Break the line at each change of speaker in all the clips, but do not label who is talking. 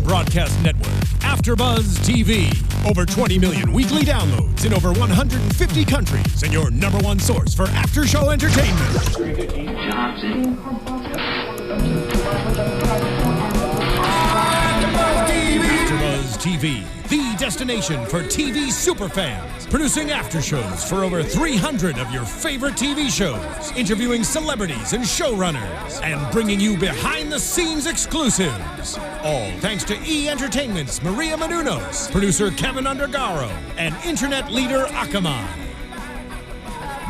broadcast network, AFTERBUZZ TV. Over 20 million weekly downloads in over 150 countries, and your number one source for after-show entertainment. AFTERBUZZ TV, the destination for TV superfans. Producing aftershows for over 300 of your favorite TV shows. Interviewing celebrities and showrunners. And bringing you behind-the-scenes exclusives. All thanks to E! Entertainment's Maria Menounos, producer Kevin Undergaro, and internet leader Akamai.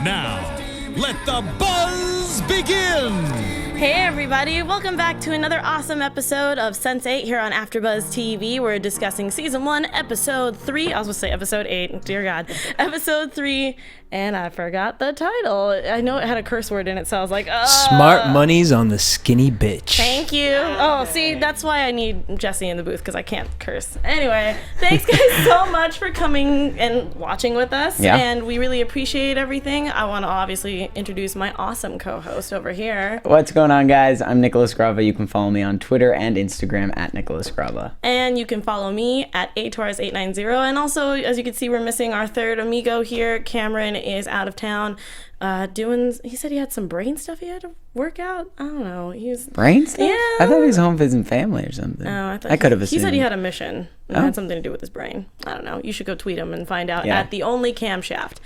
Now, let the buzz begin!
Hey everybody, welcome back to another awesome episode of Sense8 here on AFTERBUZZ TV. We're discussing Season 1, Episode 3. I was going to say Episode 8, dear God. Episode 3, and I forgot the title. I know it had a curse word in it, so I was like,
Smart money's on the skinny bitch.
Thank you. Oh, see, that's why I need Jesse in the booth, because I can't curse. Anyway, thanks guys so much for coming and watching with us, and we really appreciate everything. I want to obviously introduce my awesome co-host over here.
What's going on, guys? I'm Nicholas Grava. You can follow me on Twitter and Instagram at Nicholas Grava.
And you can follow me at Torres890. And also, as you can see, we're missing our third amigo here. Cameron is out of town he said he had some brain stuff he had to work out. I don't know.
Brain stuff?
Yeah.
I thought he was home visiting family or something.
Oh,
I could have assumed.
He said he had a mission. It had something to do with his brain. I don't know. You should go tweet him and find out at the only camshaft.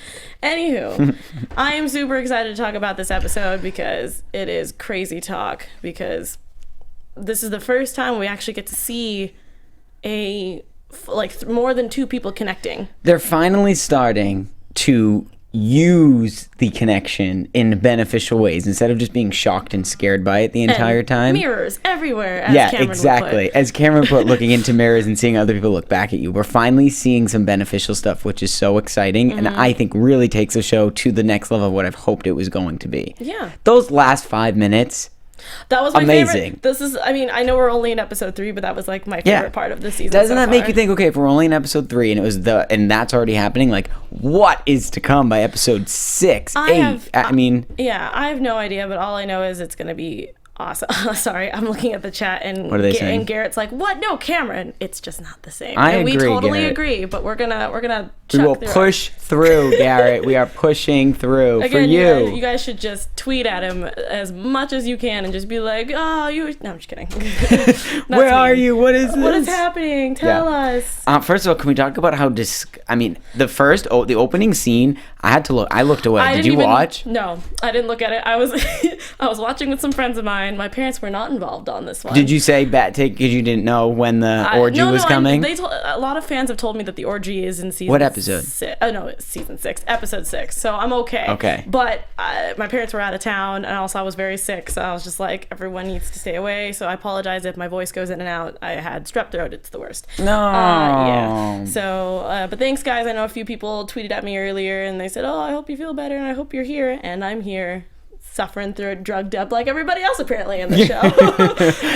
Anywho, I am super excited to talk about this episode because it is crazy talk, because this is the first time we actually get to see more than two people connecting.
They're finally starting to use the connection in beneficial ways instead of just being shocked and scared by it the entire time.
Mirrors everywhere, as Cameron
exactly.
would put.
As Cameron put, looking into mirrors and seeing other people look back at you. We're finally seeing some beneficial stuff, which is so exciting, and I think really takes the show to the next level of what I've hoped it was going to be.
Yeah.
Those last 5 minutes,
that was my
amazing.
Favorite. I know we're only in episode 3, but that was like my favorite part of the season.
Doesn't that make you think, okay, if we're only in episode 3 and that's already happening, like, what is to come by episode 6, 8?
I have no idea, but all I know is it's going to be awesome. Sorry, I'm looking at the chat and
what are they saying?
And Garrett's like, "What? No, Cameron, it's just not the same."
I agree,
we totally
Garrett.
agree, but we're gonna
we will push through, Garrett. We are pushing through.
Again,
for you.
You guys should just tweet at him as much as you can and just be like, "Oh, you." No, I'm just kidding.
Where are you? What is this?
What is happening? Tell us.
First of all, can we talk about how the opening scene? I looked away. Did you watch?
No, I didn't look at it. I was watching with some friends of mine. My parents were not involved on this one.
Did you say bat take because you didn't know when the orgy was coming?
A lot of fans have told me that the orgy is in season.
What episode?
It's season 6, episode 6. So I'm okay.
Okay.
But my parents were out of town, and also I was very sick, so I was just like, everyone needs to stay away. So I apologize if my voice goes in and out. I had strep throat. It's the worst.
No.
Yeah. So, but thanks, guys. I know a few people tweeted at me earlier, and they said, "Oh, I hope you feel better, and I hope you're here." And I'm here, suffering through a drug deb like everybody else apparently in the show.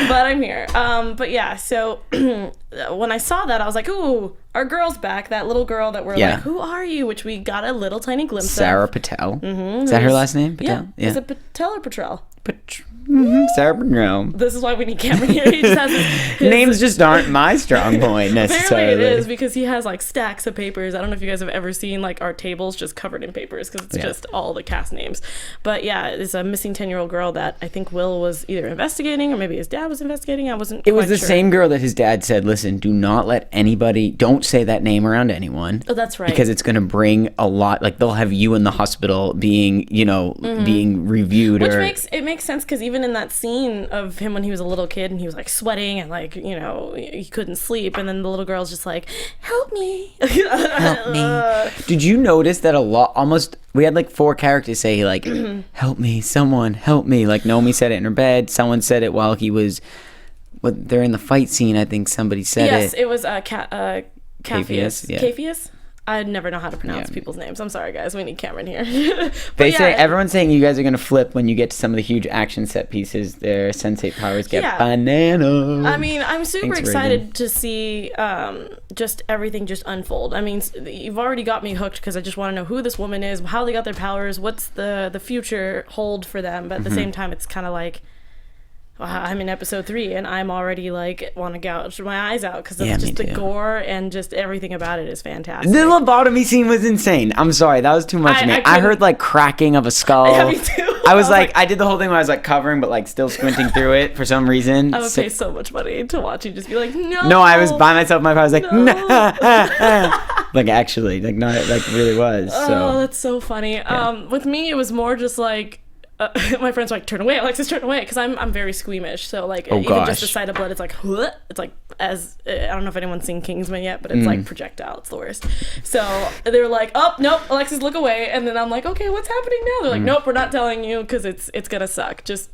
But I'm here. But yeah, so when I saw that, I was like, ooh, our girl's back. That little girl that we're like, who are you? Which we got a little tiny glimpse
Sarah
of.
Patel. Mm-hmm. Is that her last name? Patel?
Yeah. Is it Patel or Patrell?
Sarah Patel.
This is why we need Cameron here. He just has his
names just aren't my strong point necessarily.
Apparently it is, because he has like stacks of papers. I don't know if you guys have ever seen like our tables just covered in papers, because it's just all the cast names. But yeah, it's a missing 10-year-old girl that I think Will was either investigating or maybe his dad was investigating. I wasn't
It was
quite
the
sure.
same girl that his dad said, listen, do not let anybody, don't say that name around anyone.
Oh, that's right.
Because it's going to bring a lot, like they'll have you in the hospital being, being reviewed.
Which makes sense, because even in that scene of him when he was a little kid and he was like sweating and like, he couldn't sleep, and then the little girl's just like, help me.
Help me. Did you notice that we had like 4 characters say like, help me, someone help me. Like Naomi said it in her bed. Someone said it while he was, they're in the fight scene. I think somebody said it.
Yes, it was Capheus.
Yeah.
Capheus? I never know how to pronounce people's names. I'm sorry, guys. We need Cameron here.
Everyone's saying you guys are going to flip when you get to some of the huge action set pieces. Their sensate powers get bananas.
I mean, I'm super excited to see just everything just unfold. I mean, you've already got me hooked, because I just want to know who this woman is, how they got their powers, what's the future hold for them. But at the same time, it's kind of like, I'm in episode 3 and I'm already like want to gouge my eyes out because of
Yeah,
just
me
the
too.
gore and just everything about it is fantastic.
The lobotomy scene was insane. I'm sorry, that was too much for me. I heard like cracking of a skull.
Yeah, me too.
I was like, I did the whole thing where I was like covering, but like still squinting through it for some reason.
I would pay so much money to watch you just be like, no.
No, I was by myself. My I was like,
No.
like actually, like not like really was.
Oh,
So
that's so funny. With me, it was more just like my friends were like, turn away, Alexis, turn away, because I'm very squeamish. So like even just the sight of blood, it's like it's like as I don't know if anyone's seen Kingsman yet, but it's like projectile. It's the worst. So they were like, oh nope, Alexis, look away, and then I'm like, okay, what's happening now? They're like, nope, we're not telling you because it's gonna suck. Just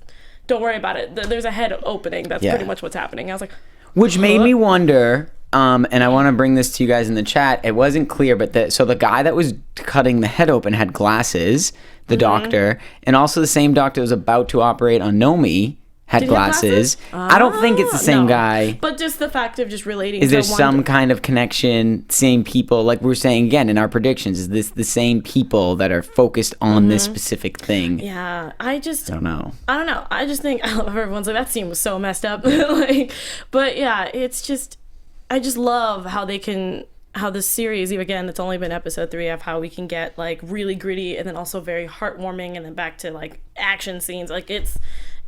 don't worry about it. There's a head opening. That's pretty much what's happening. I was like,
which made me wonder. And I want to bring this to you guys in the chat. It wasn't clear, but the guy that was cutting the head open had glasses, the doctor, and also the same doctor that was about to operate on Nomi had glasses. I don't think it's the same guy.
But just the fact of just relating.
Is there some kind of connection, same people, like we were saying again in our predictions, is this the same people that are focused on this specific thing?
Yeah, I don't
know.
I just think, I love everyone's like, that scene was so messed up. But yeah, it's just, I just love how this series, again, it's only been episode 3, of how we can get like really gritty and then also very heartwarming and then back to like action scenes. Like it's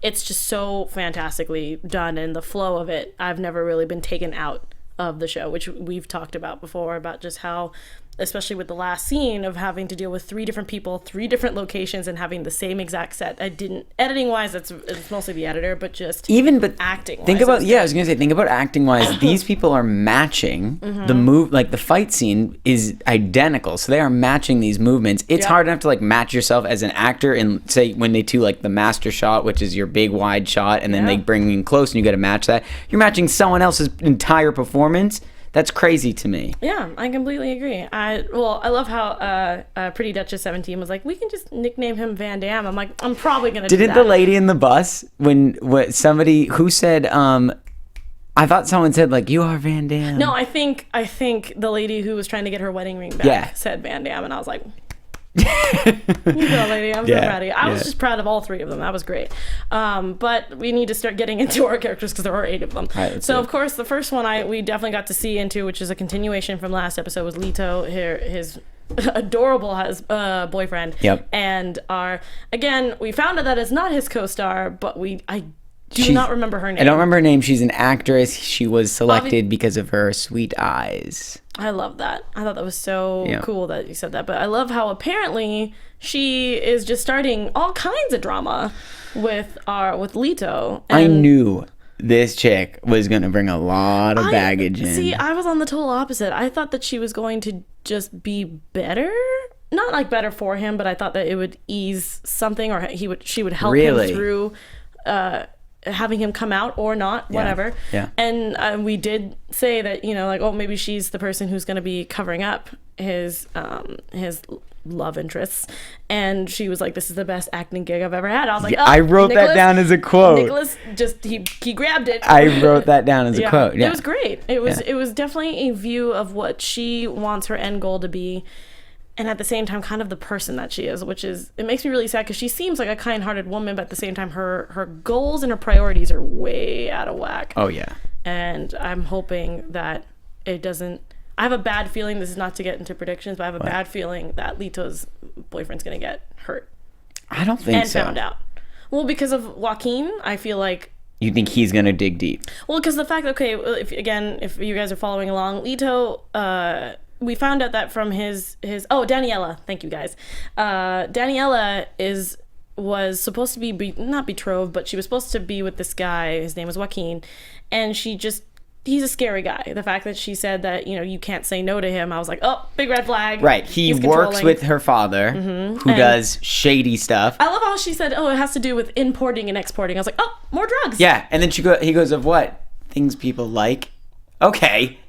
just so fantastically done, and the flow of it, I've never really been taken out of the show, which we've talked about before, about just how, especially with the last scene of having to deal with 3 different people, 3 different locations, and having the same exact set. Editing wise, it's mostly the editor, but just acting wise.
Think about, I was gonna say, think about acting wise. These people are matching the move, like the fight scene is identical, so they are matching these movements. It's hard enough to like match yourself as an actor, and say when they do like the master shot, which is your big wide shot, and then they bring you in close and you got to match that. You're matching someone else's entire performance. That's crazy to me.
Yeah, I completely agree. I love how Pretty Duchess 17 was like, we can just nickname him Van Damme. I'm like, I'm probably gonna do that.
Didn't the lady in the bus somebody who said I thought someone said like, you are Van Damme.
No, I think the lady who was trying to get her wedding ring back said Van Damme, and I was like, you go, lady. I'm so proud of you. I was just proud of all 3 of them. That was great. But we need to start getting into our characters because there are 8 of them. So of course, the first one we definitely got to see into, which is a continuation from last episode, was Leto, his adorable boyfriend.
Yep.
And we found out that it's not his co-star, but I do not remember her name.
I don't remember her name. She's an actress. She was selected because of her sweet eyes.
I love that. I thought that was so cool that you said that. But I love how apparently she is just starting all kinds of drama with Leto. And
I knew this chick was going to bring a lot of baggage in.
See, I was on the total opposite. I thought that she was going to just be better. Not like better for him, but I thought that it would ease something, or she would help him through having him come out or not, whatever.
Yeah.
And we did say that, like, oh, maybe she's the person who's going to be covering up his love interests. And she was like, this is the best acting gig I've ever had. I was like,
I wrote that down as a quote.
Nicholas just, he grabbed it.
I wrote that down as a quote. Yeah.
It was great. It was definitely a view of what she wants her end goal to be. And at the same time, kind of the person that she is, which is, it makes me really sad because she seems like a kind-hearted woman, but at the same time, her goals and her priorities are way out of whack.
Oh, yeah.
And I'm hoping that it doesn't, I have a bad feeling, this is not to get into predictions, but I have a bad feeling that Leto's boyfriend's going to get hurt.
I don't think so.
And found out. Well, because of Joaquin, I feel like.
You think he's going to dig deep?
Well, because the fact, okay, if you guys are following along, Leto, we found out that from his Daniela, thank you guys. Daniela was supposed to be not betrothed, but she was supposed to be with this guy. His name was Joaquin, and he's a scary guy. The fact that she said that, you can't say no to him, I was like, oh, big red flag.
Right. He works with her father, who does shady stuff.
I love how she said, oh, it has to do with importing and exporting. I was like, oh, more drugs.
Yeah, and then he goes, of what? Things people like? Okay.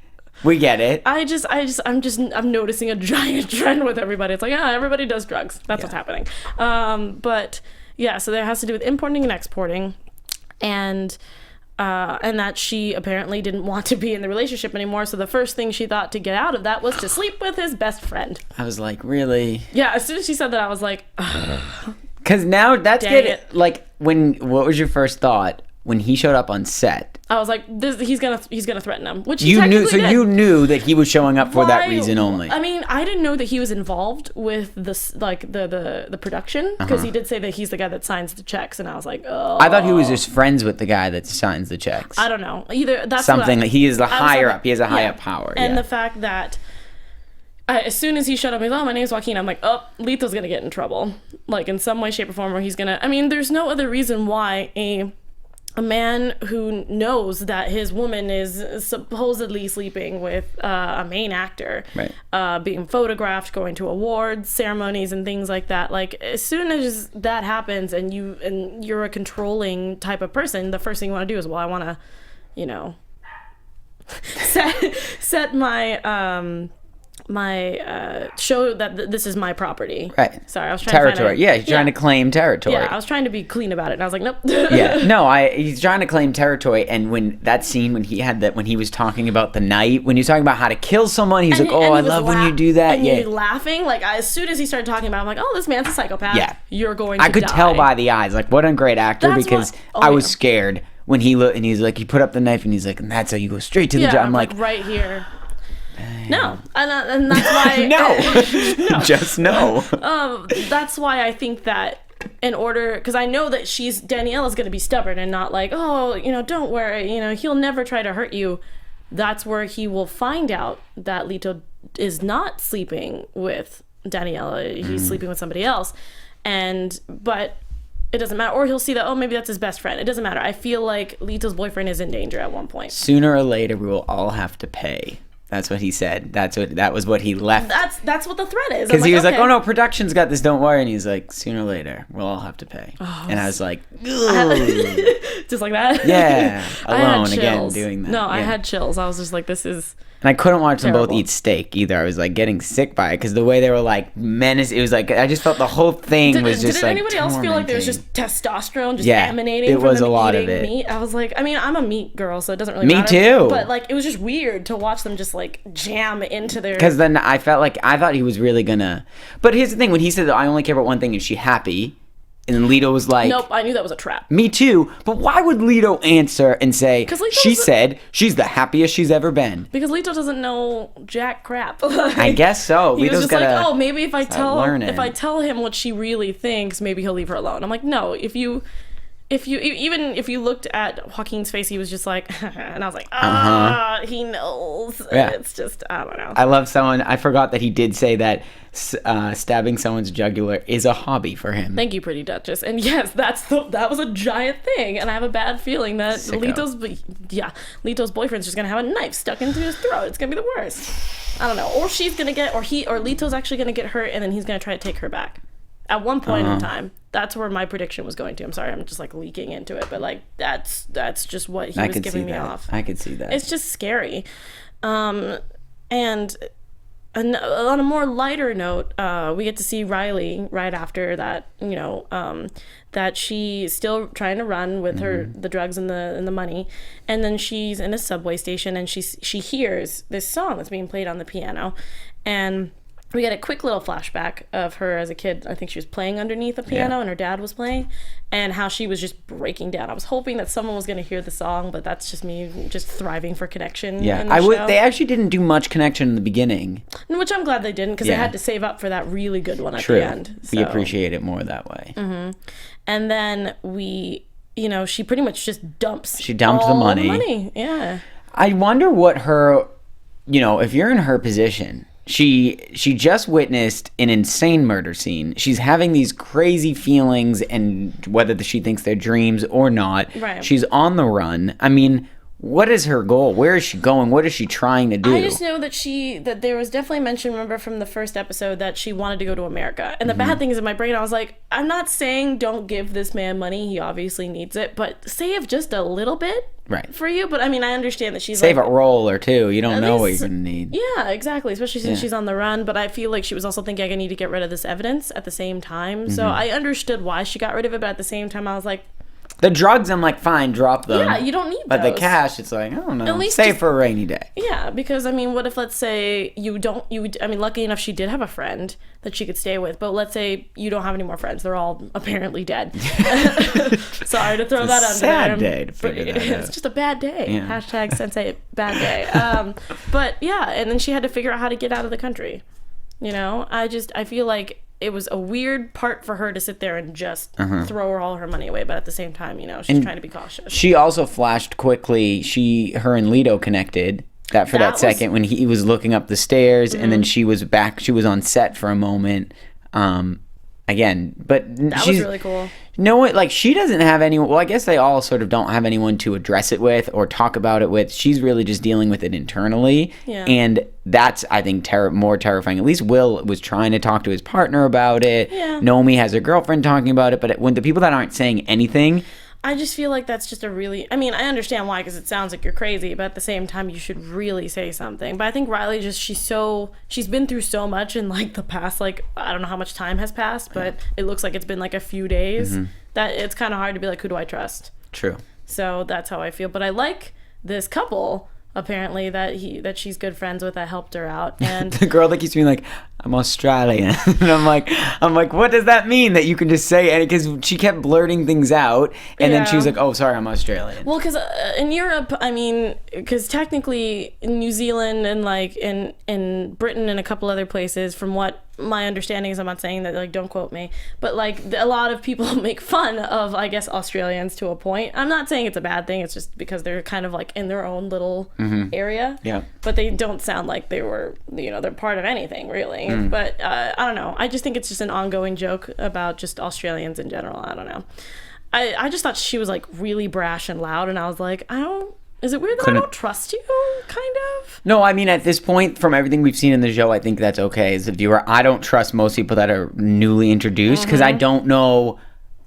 We get it. I'm noticing a giant trend with everybody. It's like, everybody does drugs. That's what's happening. But yeah, so that has to do with importing and exporting, and that she apparently didn't want to be in the relationship anymore. So the first thing she thought to get out of that was to sleep with his best friend. I was like, really?
Yeah. As soon as she said that, I was like,
because now that's it. Like, what was your first thought when he showed up on set,
I was like, he's gonna threaten him. Which
you knew. So
did.
you knew that he was showing up for that reason only.
I mean, I didn't know that he was involved with this, like the production, because he did say that he's the guy that signs the checks, and I was like, oh.
I thought he was just friends with the guy that signs the checks.
I don't know. Either that's
something that he is the higher up. He has a high up power.
And the fact that as soon as he showed up, he's like, oh, my name's Joaquin. I'm like, oh, Lito's gonna get in trouble, like in some way, shape, or form, where he's gonna. I mean, there's no other reason why a man who knows that his woman is supposedly sleeping with a main actor, right, being photographed, going to awards ceremonies and things like that. Like, as soon as that happens and you're a controlling type of person, the first thing you want to do is, well, I want to, you know, set my show that this is my property.
Right.
Sorry, I was trying
territory. He's trying to claim territory.
Yeah, I was trying to be clean about it, and I was like, nope.
He's trying to claim territory. And when that scene, when he was talking about the night, when he was talking about how to kill someone, he's like, oh, I love when you do that.
And you're laughing. Like, as soon as he started talking about it, I'm like, oh, this man's a psychopath. Yeah. You're going to die.
I could tell by the eyes. Like, what a great actor, because I was scared when he looked, and he's like, he put up the knife, and he's like, and that's how you go straight to the job. I'm like,
right here. No, and that's why.
No, just no.
That's why I think that in order, because I know that Daniela's going to be stubborn and not like, oh, you know, don't worry, you know, he'll never try to hurt you. That's where he will find out that Lito is not sleeping with Daniela. He's sleeping with somebody else, but it doesn't matter. Or he'll see that, oh, maybe that's his best friend. It doesn't matter. I feel like Lito's boyfriend is in danger at one point.
Sooner or later, we will all have to pay. That's what he said. That was what he left.
That's what the threat is.
Because he was like, oh no, production's got this, don't worry. And he's like, sooner or later, we'll all have to pay. Oh, and I was like,
just like that?
Yeah. Alone again doing that.
No, I had chills. I was just like, this is.
And I couldn't watch them both eat steak either. I was like getting sick by it because the way they were like menace. It was like I just felt the whole thing was just like. Did anybody else feel like there was just
testosterone just emanating? It was a lot of it. Meat? I was like, I mean, I'm a meat girl, so it doesn't really matter.
Me too.
But like, it was just weird to watch them just like jam into their.
Because then I thought he was really gonna. But here's the thing: when he said, "I only care about one thing," is she happy? And then Lito was like,
nope, I knew that was a trap.
Me too. But why would Lito answer and say, she said she's the happiest she's ever been?
Because Lito doesn't know jack crap.
I guess so.
He was just like, oh, maybe if I tell him what she really thinks, maybe he'll leave her alone. I'm like, no, if you looked at Joaquin's face, he was just like, and I was like, he knows. Yeah. It's just, I don't know.
I forgot that he did say that stabbing someone's jugular is a hobby for him.
Thank you, Pretty Duchess. And yes, that was a giant thing. And I have a bad feeling that Lito's boyfriend's just going to have a knife stuck into his throat. It's going to be the worst. I don't know. Or Lito's actually going to get hurt and then he's going to try to take her back. At one point in time, that's where my prediction was going to. I'm sorry, I'm just like leaking into it, but like that's just what he was giving me off.
I could see that.
It's just scary. And on a more lighter note, we get to see Riley right after that. You know, that she's still trying to run with the drugs and the money, and then she's in a subway station and she hears this song that's being played on the piano, and we get a quick little flashback of her as a kid. I think she was playing underneath a piano and her dad was playing, and how she was just breaking down. I was hoping that someone was going to hear the song, but that's just me just thriving for connection.
Yeah, they actually didn't do much connection in the beginning.
Which I'm glad they didn't, because they had to save up for that really good one at the end.
So. We appreciate it more that way.
Mm-hmm. And then she pretty much just dumps.
She dumped the money.
Yeah.
I wonder what her, if you're in her position. She just witnessed an insane murder scene. She's having these crazy feelings, and whether she thinks they're dreams or not, she's on the run. I mean, what is her goal? Where is she going? What is she trying to do?
I just know that there was definitely mention, remember from the first episode, that she wanted to go to America. And the bad thing is, in my brain, I was like, I'm not saying don't give this man money. He obviously needs it. But save just a little bit for you. But I mean, I understand that she's
save a roll or two. You don't know what you're going to need.
Yeah, exactly. Especially since she's on the run. But I feel like she was also thinking, I need to get rid of this evidence at the same time. So I understood why she got rid of it. But at the same time, I was like,
The drugs, I'm like, fine, drop them.
Yeah, you don't need
but
those.
The cash, it's like, I don't know.
At least
save for a rainy day.
Yeah, because I mean, what if, let's say lucky enough she did have a friend that she could stay with, but let's say you don't have any more friends. They're all apparently dead. Sorry to throw that under
sad
there.
day to figure that out.
It's just a bad day.
Yeah.
Hashtag sensate bad day. But yeah, and then she had to figure out how to get out of the country. You know, I feel like it was a weird part for her to sit there and just throw all her money away, but at the same time, you know, she's trying to be cautious.
She also flashed quickly. Her and Leto connected that second when he was looking up the stairs, and then she was back. She was on set for a moment. Again, but
that was really cool.
No, like she doesn't have anyone. Well, I guess they all sort of don't have anyone to address it with or talk about it with. She's really just dealing with it internally, and that's, I think, more terrifying. At least Will was trying to talk to his partner about it.
Yeah.
Naomi has her girlfriend talking about it, but when the people that aren't saying anything.
I just feel like that's just I mean, I understand why, because it sounds like you're crazy, but at the same time, you should really say something. But I think Riley she's been through so much in like the past, like, I don't know how much time has passed, but it looks like it's been like a few days that it's kind of hard to be like, who do I trust?
True.
So that's how I feel. But I like this couple, apparently, that she's good friends with, that helped her out. And
the girl that keeps being like, I'm Australian. And I'm like, what does that mean that you can just say it? Because she kept blurting things out, and then she was like, oh, sorry, I'm Australian.
Well, because in Europe, I mean, because technically in New Zealand and like in Britain and a couple other places, from what my understanding is, I'm not saying that, like, don't quote me, but like a lot of people make fun of, I guess, Australians to a point. I'm not saying it's a bad thing. It's just because they're kind of like in their own little area.
Yeah.
But they don't sound like they were, you know, they're part of anything really. But I don't know. I just think it's just an ongoing joke about just Australians in general. I don't know. I just thought she was like really brash and loud, and I was like, is it weird that I don't trust you? Kind of.
No, I mean, at this point, from everything we've seen in the show, I think that's okay as a viewer. I don't trust most people that are newly introduced because I don't know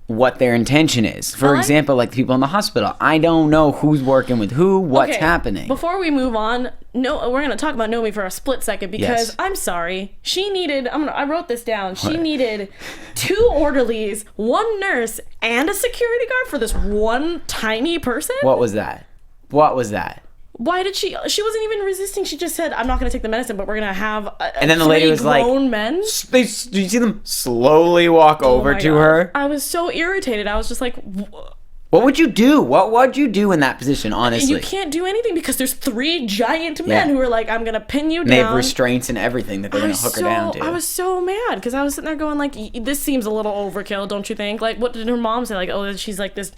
what their intention is. For example, like the people in the hospital, I don't know who's working with who, what's happening.
Before we move on, we're going to talk about Naomi for a split second because I'm sorry, she needed, I wrote this down, she needed 2 orderlies, 1 nurse, and a security guard for this one tiny person?
What was that?
Why did she wasn't even resisting. She just said, I'm not going to take the medicine, but we're going to have
and then the lady was like,
grown men.
Do you see them slowly walk over to her?
I was so irritated. I was just like,
what would you do? What would you do in that position, honestly?
You can't do anything because there's 3 giant men who are like, I'm going to pin you down.
They have restraints and everything that they're going to hook her down to.
I was so mad because I was sitting there going like, this seems a little overkill, don't you think? Like, what did her mom say? Like, oh, she's like this,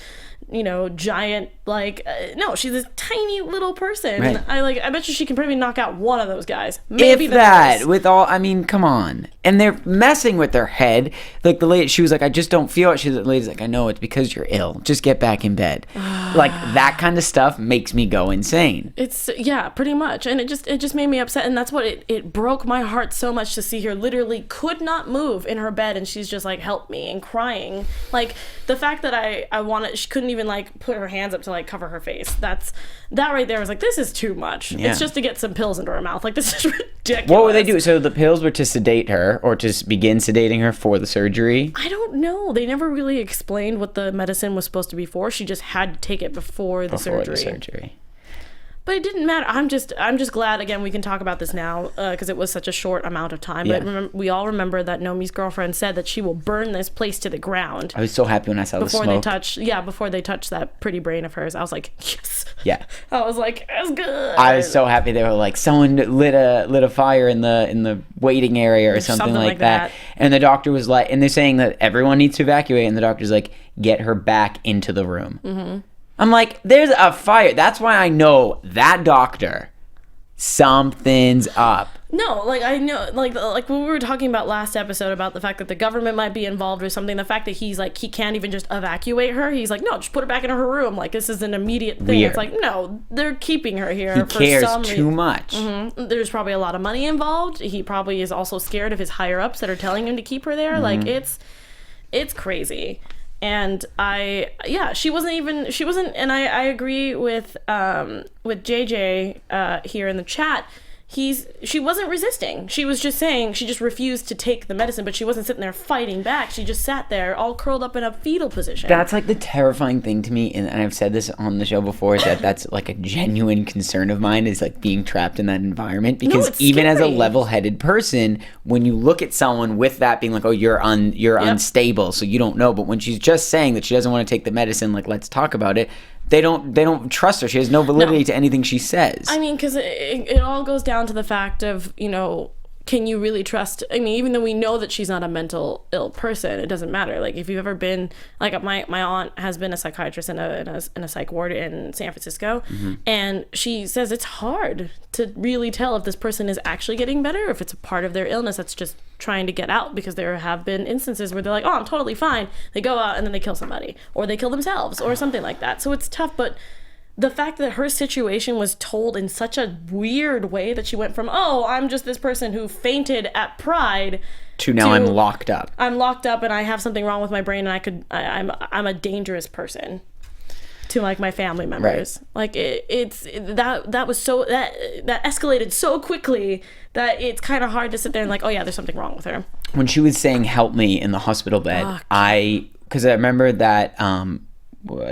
you know, giant, like, no, she's this tiny little person.
Right.
I bet you she can probably knock out one of those guys. Maybe
if that, with all, I mean, come on. And they're messing with their head. Like the lady, she was like, I just don't feel it. The lady's like, I know, it's because you're ill. Just get back in bed. Like that kind of stuff makes me go insane.
It's, yeah, pretty much. And it just made me upset. And that's what it broke my heart so much to see her literally could not move in her bed. And she's just like, help me, and crying. Like the fact that she couldn't even like put her hands up to like cover her face. That right there was like, this is too much. Yeah. It's just to get some pills into her mouth. Like, this is ridiculous.
What would they do? So the pills were to sedate her or to begin sedating her for the surgery?
I don't know. They never really explained what the medicine was supposed to be for. She just had to take it before the surgery. But it didn't matter. I'm just glad, again, we can talk about this now because it was such a short amount of time. Yeah. But we all remember that Naomi's girlfriend said that she will burn this place to the ground.
I was so happy when I saw the smoke.
Before they touched that pretty brain of hers. I was like, yes.
Yeah.
I was like, that's good.
I was so happy. They were like, someone lit a fire in the waiting area or something like that. And the doctor was like, and they're saying that everyone needs to evacuate, and the doctor's like, get her back into the room. Mm-hmm. I'm like, there's a fire. That's why I know that doctor, something's up.
No, like, I know, like when we were talking about last episode about the fact that the government might be involved with something, the fact that he's like, he can't even just evacuate her. He's like, no, just put her back in her room. Like, this is an immediate thing. Weird. It's like, no, they're keeping her here.
He cares too much.
Mm-hmm. There's probably a lot of money involved. He probably is also scared of his higher ups that are telling him to keep her there. Mm-hmm. Like, it's crazy. And she wasn't, and I agree with JJ here in the chat. she wasn't resisting. She was just saying she just refused to take the medicine, but she wasn't sitting there fighting back. She just sat there all curled up in a fetal position.
That's like the terrifying thing to me, and I've said this on the show before, is that's like a genuine concern of mine, is like being trapped in that environment. Because even as a level-headed person, when you look at someone with that being like, oh, you're unstable, so you don't know, but when she's just saying that she doesn't want to take the medicine, like, let's talk about it, they don't trust her. She has no validity to anything she says.
I mean, because it all goes down to the fact of, can you really trust? I mean, even though we know that she's not a mental ill person, it doesn't matter. Like, if you've ever been, like, my aunt has been a psychiatrist in a psych ward in San Francisco, and she says it's hard to really tell if this person is actually getting better, or if it's a part of their illness that's just trying to get out, because there have been instances where they're like, oh, I'm totally fine. They go out and then they kill somebody, or they kill themselves, or something like that. So it's tough, but the fact that her situation was told in such a weird way, that she went from, oh, I'm just this person who fainted at Pride,
to now I'm locked up. I'm
locked up and I have something wrong with my brain, and I'm a dangerous person to, like, my family members. Right. Like, that was so, that escalated so quickly that it's kind of hard to sit there and like, oh yeah, there's something wrong with her.
When she was saying help me in the hospital bed, because I remember that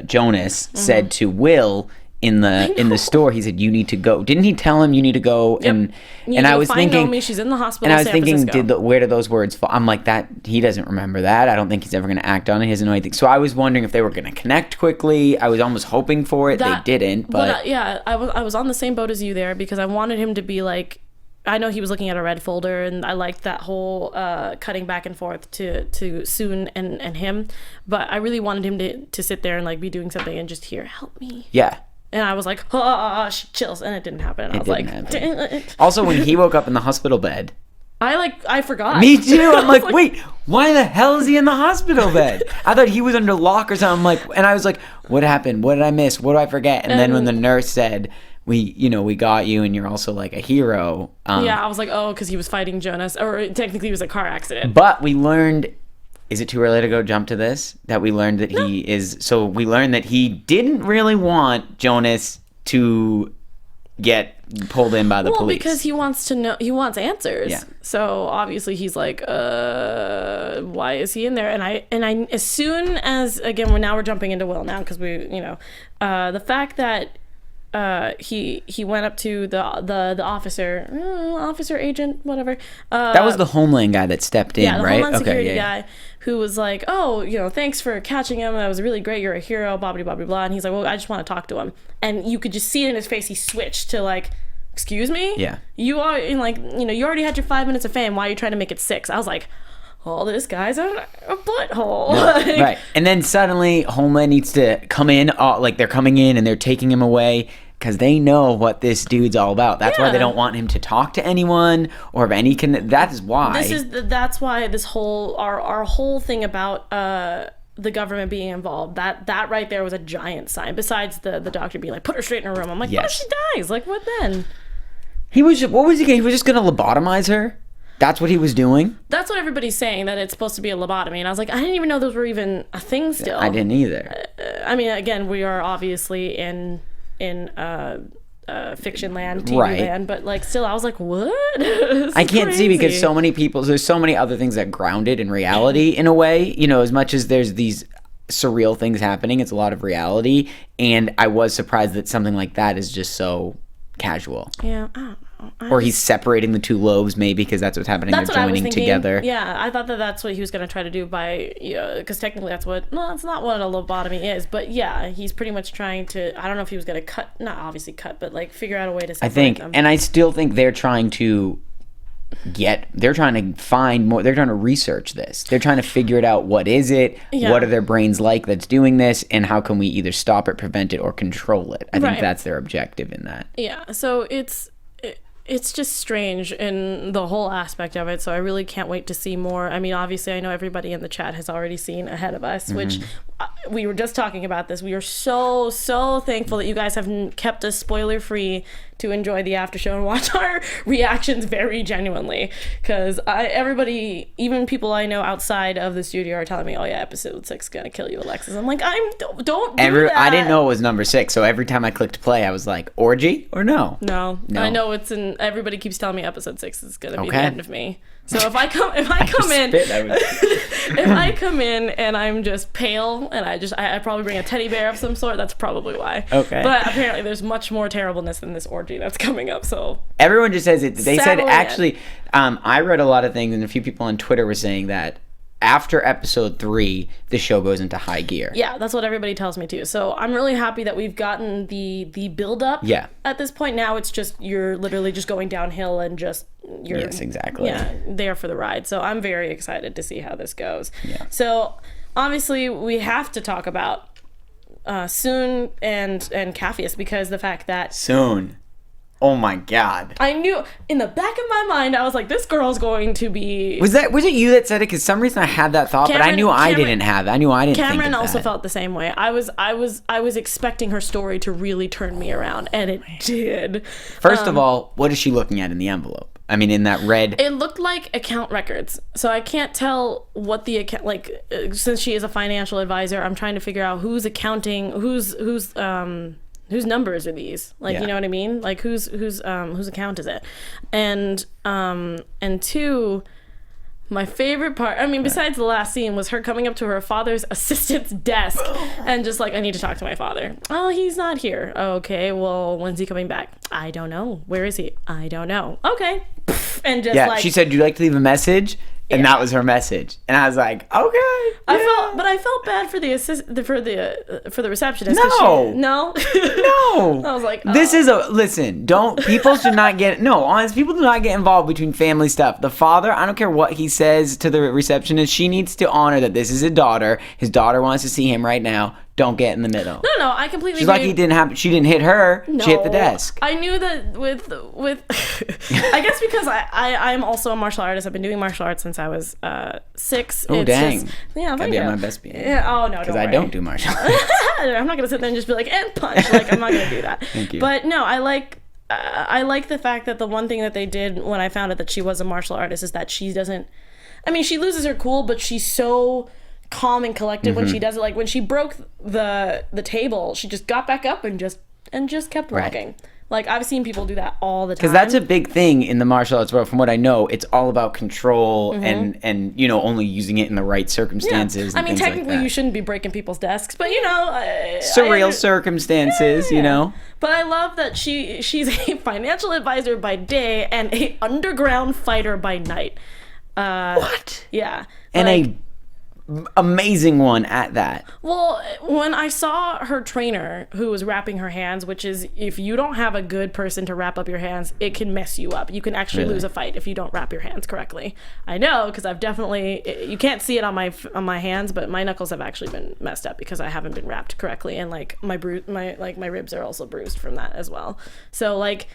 Jonas said to Will in the store, he said, you need to go. Didn't he tell him you need to go?
Yep.
And I was thinking,
Naomi, she's in the hospital,
and I was
San
thinking, where did those words fall? I'm like, that he doesn't remember that. I don't think he's ever going to act on it. He doesn't know anything. So I was wondering if they were going to connect quickly. I was almost hoping for it. They didn't, but
I was on the same boat as you there, because I wanted him to be like, I know he was looking at a red folder, and I liked that whole cutting back and forth to Soon and him, but I really wanted him to sit there and like be doing something and just hear, help me.
Yeah.
And I was like, she chills, and it didn't happen. And I was like,
also, when he woke up in the hospital bed,
I forgot.
Me too. I'm like, wait, why the hell is he in the hospital bed? I thought he was under lock or something. And I was like, what happened? What did I miss? What did I forget? And then when the nurse said, we got you, and you're also like a hero.
I was like, oh, because he was fighting Jonas, or technically it was a car accident.
But we learned, is it too early to go jump to this? That we learned that we learned that he didn't really want Jonas to get pulled in by the police.
Because he wants to know, he wants answers. Yeah. So obviously he's like, why is he in there? And I as soon as, again, we're jumping into Will now, because the fact that he went up to the officer agent, whatever.
That was the Homeland guy that stepped in, right?
Homeland Security guy who was like, oh, thanks for catching him. That was really great. You're a hero, blah, blah, blah, blah, blah. And he's like, well, I just want to talk to him. And you could just see it in his face. He switched to like, excuse me?
Yeah.
You are in like, you already had your 5 minutes of fame. Why are you trying to make it 6? I was like, oh, this guy's a butthole.
No, right. And then suddenly Homeland needs to come in, like they're coming in and they're taking him away because they know what this dude's all about. That's why they don't want him to talk to anyone or have any that is why.
That's why this whole our whole thing about the government being involved, that right there was a giant sign. Besides the doctor being like, put her straight in her room. I'm like, what if she dies? Like, what then? He was just gonna lobotomize her? That's what he was doing? That's what everybody's saying, that it's supposed to be a lobotomy. And I was like, I didn't even know those were even a thing still.
I didn't either.
I mean, again, we are obviously in fiction land, TV land, but like still, I was like, what?
I can't see, because so many people, there's so many other things that grounded in reality in a way, as much as there's these surreal things happening, it's a lot of reality. And I was surprised that something like that is just so casual.
Yeah, I don't know.
Or he's separating the two lobes, maybe, because that's what's happening. They're joining together.
Yeah, I thought that's what he was going to try to do by, because technically that's not what a lobotomy is. But yeah, he's pretty much trying to, I don't know if he was going to not obviously cut, but like figure out a way to separate them.
And I still think they're trying to find more, they're trying to research this. They're trying to figure it out. What is it? Yeah. What are their brains like that's doing this? And how can we either stop it, prevent it, or control it? I think that's their objective in that.
Yeah, so it's just strange in the whole aspect of it, so I really can't wait to see more. I mean, obviously, I know everybody in the chat has already seen Ahead of Us, which we were just talking about this. We are so, so thankful that you guys have kept us spoiler-free to enjoy the after show and watch our reactions very genuinely, because everybody, even people I know outside of the studio, are telling me, oh yeah, episode 6 is gonna kill you, Alexis. I'm like, don't do that.
I didn't know it was number 6, so every time I clicked play I was like, orgy or no?
No. I know it's in, everybody keeps telling me episode 6 is gonna be the end of me. So if I come in and I'm just pale and I probably bring a teddy bear of some sort, that's probably why.
Okay.
But apparently there's much more terribleness than this orgy that's coming up. So
everyone just says it. They said actually, I read a lot of things, and a few people on Twitter were saying that after episode 3, the show goes into high gear.
Yeah, that's what everybody tells me too. So I'm really happy that we've gotten the build up.
Yeah.
At this point now, it's just you're literally just going downhill and you're
yes, exactly.
Yeah, there for the ride. So I'm very excited to see how this goes.
Yeah.
So obviously we have to talk about Soon and Capheus, because the fact that
Soon. Oh my God.
I knew in the back of my mind, I was like, this girl's going to be...
Was it you that said it? Because some reason I had that thought, but I knew I didn't have it. I knew I didn't think of that.
Cameron also felt the same way. I was expecting her story to really turn me around, and it did.
First of all, what is she looking at in the envelope? I mean, in that red...
It looked like account records. So I can't tell what the account... Like, since she is a financial advisor, I'm trying to figure out who's accounting, whose numbers are these? Like,
Yeah.
you know what I mean? Like, whose account is it? And 2, my favorite part, I mean, besides the last scene, was her coming up to her father's assistant's desk and just like, I need to talk to my father. Oh, he's not here. Okay, well, when's he coming back? I don't know. Where is he? I don't know. Okay. And just like...
she said, "Do you like to leave a message?" And that was her message. And I was like, okay.
I felt bad for the receptionist.
No.
No.
No.
I was like,
this is people should not get, honest, people do not get involved between family stuff. The father, I don't care what he says to the receptionist, she needs to honor that this is a daughter. His daughter wants to see him right now. Don't get in the middle.
No, I completely
She's
agree.
like she didn't hit her.
No,
she hit the desk.
I knew that with I guess because I'm also a martial artist. I've been doing martial arts since I was 6.
Oh, dang.
Yeah,
gotta be on my best behavior.
Yeah, oh no,
because I don't do martial arts.
I'm not gonna sit there and just be like, and punch. Like, I'm not gonna do that.
Thank you.
But no, I like the fact that the one thing that they did when I found out that she was a martial artist is that she doesn't, I mean, she loses her cool, but she's so calm and collected when she does it. Like, when she broke the table, she just got back up and just kept walking.
Right.
Like, I've seen people do that all the time.
Because that's a big thing in the martial arts world. From what I know, it's all about control and only using it in the right circumstances.
Yeah. I mean,
things
technically,
like that.
you shouldn't be breaking people's desks, but
surreal circumstances,
But I love that she's a financial advisor by day and a underground fighter by night.
What?
Yeah.
And a amazing one at that.
Well, when I saw her trainer who was wrapping her hands, which is, if you don't have a good person to wrap up your hands, it can mess you up. You can actually lose a fight if you don't wrap your hands correctly. I know, because I've definitely, you can't see it on my hands, but my knuckles have actually been messed up because I haven't been wrapped correctly, and like my ribs are also bruised from that as well. So like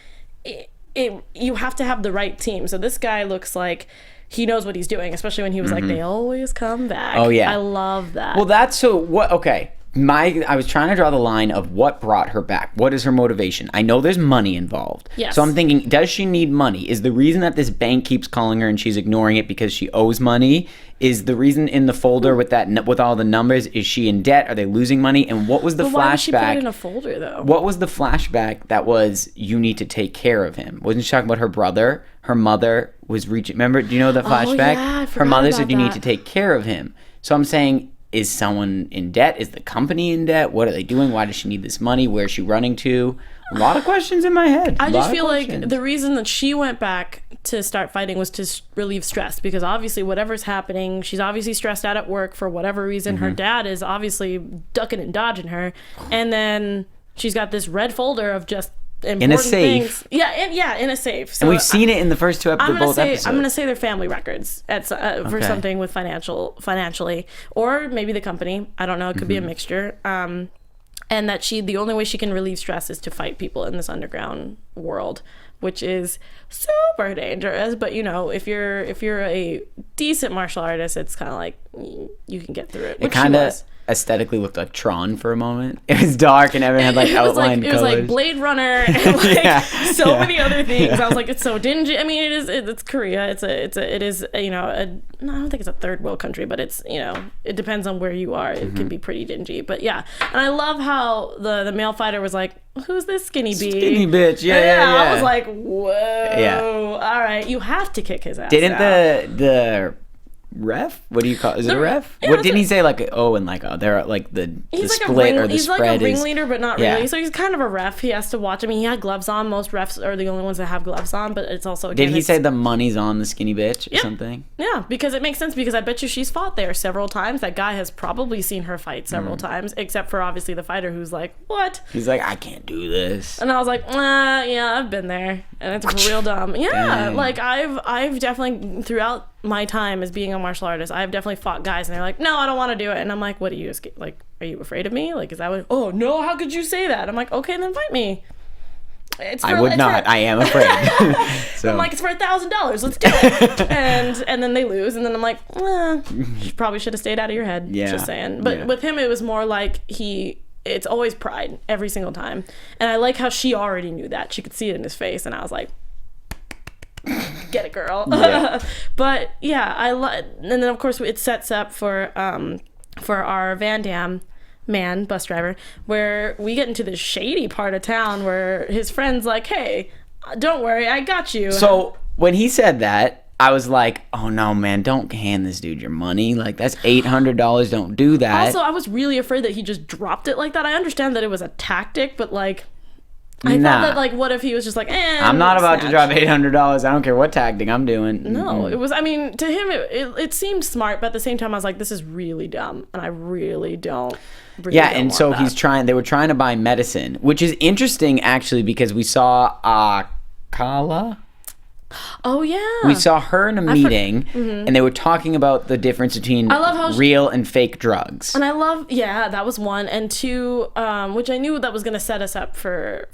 you have to have the right team. So this guy looks like he knows what he's doing, especially when he was like, they always come back.
Oh, yeah.
I love that.
Well, that's so what, okay. I was trying to draw the line of what brought her back. What is her motivation? I know there's money involved.
Yes.
So I'm thinking, does she need money? Is the reason that this bank keeps calling her and she's ignoring it because she owes money? Is the reason in the folder with all the numbers, is she in debt? Are they losing money? And what was the flashback? Why did she put it
in a folder, though?
What was the flashback that was, you need to take care of him? Wasn't she talking about her brother? Her mother was reaching, remember, do you know the flashback?
Oh, yeah, I
her mother said, you
that.
need to take care of him. So I'm saying, is someone in debt? Is the company in debt? What are they doing? Why does she need this money? Where is she running to? A lot of questions in my head.
I just feel like the reason that she went back to start fighting was to relieve stress, because obviously whatever's happening, she's obviously stressed out at work for whatever reason. Her dad is obviously ducking and dodging her, and then she's got this red folder of just important
in a safe
things. In a safe. So
and we've seen it in the first two episodes.
I'm gonna say they're family records for something with financially, or maybe the company, I don't know, it could be a mixture, and that the only way she can relieve stress is to fight people in this underground world, which is super dangerous. But if you're a decent martial artist, it's kind of like you can get through it.
aesthetically looked like Tron for a moment. It was dark and everyone had like outlined colors.
It was like Blade Runner and like so many other things. I was like, it's so dingy. I mean, it's Korea. It is I don't think it's a third world country, but it's, it depends on where you are. It can be pretty dingy. But yeah, and I love how the male fighter was like, who's this skinny bee?
Skinny bitch. Yeah.
I was like, whoa. Yeah. All right, you have to kick his ass.
Didn't the ref? What do you call? Is it a ref?
Yeah,
what didn't he say? Like they're like the split or the
he's
spread.
He's like a ringleader, but not really. So he's kind of a ref. He has to watch. I mean, he had gloves on. Most refs are the only ones that have gloves on. But it's also
did he say the money's on the skinny bitch or something?
Yeah, because it makes sense. Because I bet you she's fought there several times. That guy has probably seen her fight several times, except for obviously the fighter who's like, what?
He's like, I can't do this.
And I was like, yeah, I've been there, and it's real dumb. Yeah, dang. Like I've definitely throughout my time as being a martial artist, I've definitely fought guys and they're like, no, I don't want to do it. And I'm like, what are you, like, are you afraid of me? Like, is that what, oh no, how could you say that? I'm like, okay, then fight me.
I would not. I am afraid. So
I'm like, it's for $1,000. Let's do it. and then they lose. And then I'm like, you probably should have stayed out of your head. Yeah. Just saying. But with him, it was more like it's always pride every single time. And I like how she already knew that. She could see it in his face. And I was like, get it, girl. Yeah. But yeah, and then of course it sets up for our Van Damme man, bus driver, where we get into this shady part of town where his friend's like, hey, don't worry, I got you.
So when he said that, I was like, oh no, man, don't hand this dude your money. Like, that's $800. Don't do that.
Also, I was really afraid that he just dropped it like that. I understand that it was a tactic, but like, I thought that, like, what if he was just like,
I'm not about to drop $800. I don't care what tactic I'm doing.
No, it was, I mean, to him, it seemed smart, but at the same time, I was like, this is really dumb, and I really don't.
So they were trying to buy medicine, which is interesting, actually, because we saw Kala.
Oh yeah,
we saw her in a meeting, and they were talking about the difference between real and fake drugs.
And I love, that was one, and two, which I knew that was gonna set us up for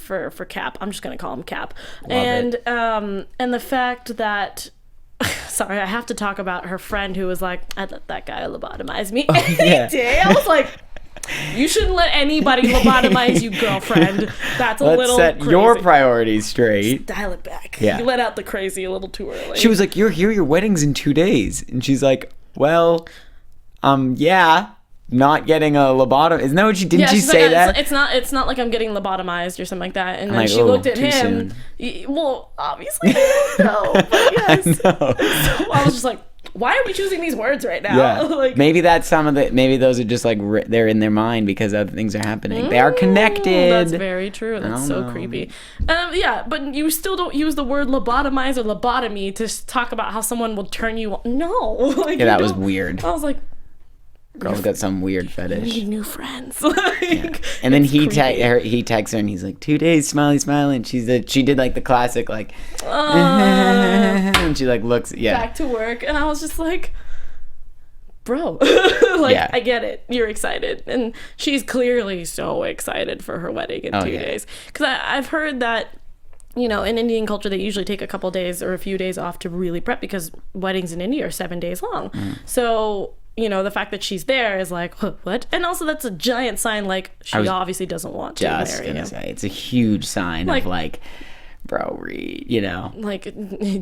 Cap. I'm just gonna call him Cap. And the fact that. Sorry, I have to talk about her friend who was like, I'd let that guy lobotomize me any day. I was like, you shouldn't let anybody lobotomize you, girlfriend. That's
Let's set
crazy.
Your priorities straight.
Just dial it back.
Yeah.
You let out the crazy a little too early.
She was like, you're here, your wedding's in 2 days. And she's like, well, not getting a lobotomy. Isn't that what she didn't she say
like,
that?
It's not like I'm getting lobotomized or something like that. And then she looked at him. Well, obviously no, but yes. So I was just like, why are we choosing these words right now?
Yeah.
Like,
maybe that's maybe those are just like they're in their mind because other things are happening. They are connected.
That's very true. That's so creepy. But you still don't use the word lobotomize or lobotomy to talk about how someone will turn you on. No. Like,
that was weird.
I was like,
girl's got some weird fetish.
We need new friends.
And then he texts her and he's like, 2 days, smiling. She did like the classic like, and she like looks
back to work, and I was just like, bro, I get it. You're excited, and she's clearly so excited for her wedding in 2 days. Because I've heard that. In Indian culture, they usually take a couple days or a few days off to really prep because weddings in India are 7 days long. So. The fact that she's there is like, what? And also that's a giant sign, like, she obviously doesn't want to marry him.
It's a huge sign of like, bro, read,
Like,